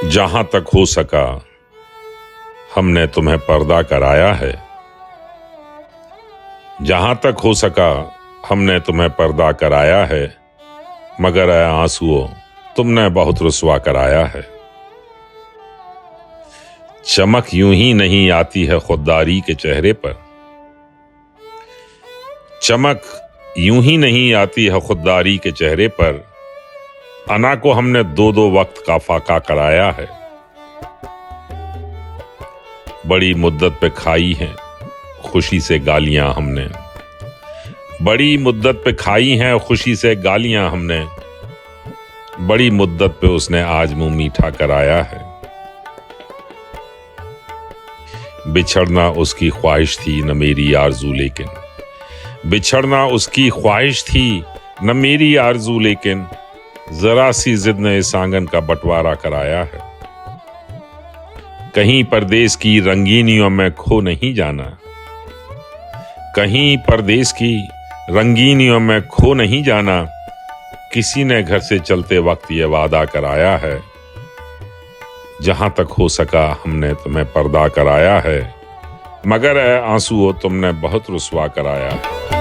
जहां तक हो सका हमने तुम्हें पर्दा कराया है। जहां तक हो सका हमने तुम्हें पर्दा कराया है, मगर ऐ आंसुओं तुमने बहुत रुसवा कराया है। चमक यूं ही नहीं आती है खुददारी के चेहरे पर। चमक यूं ही नहीं आती है खुददारी के चेहरे पर। अना को हमने दो दो वक्त का फाका कराया है। बड़ी मुद्दत पे खाई हैं खुशी से गालियां हमने। बड़ी मुद्दत पे खाई हैं खुशी से गालियां हमने। बड़ी मुद्दत पे उसने आज मुंह मीठा कराया है। बिछड़ना उसकी ख्वाहिश थी न मेरी आरज़ू, लेकिन बिछड़ना उसकी ख्वाहिश थी न मेरी आरज़ू, लेकिन जरा सी जिद ने इस आंगन का बंटवारा कराया है। कहीं परदेश की रंगीनियों में खो नहीं जाना। कहीं परदेश की रंगीनियों में खो नहीं जाना। किसी ने घर से चलते वक्त ये वादा कराया है। जहां तक हो सका हमने तुम्हें पर्दा कराया है, मगर ऐ आंसुओं तुमने बहुत रुसवा कराया है।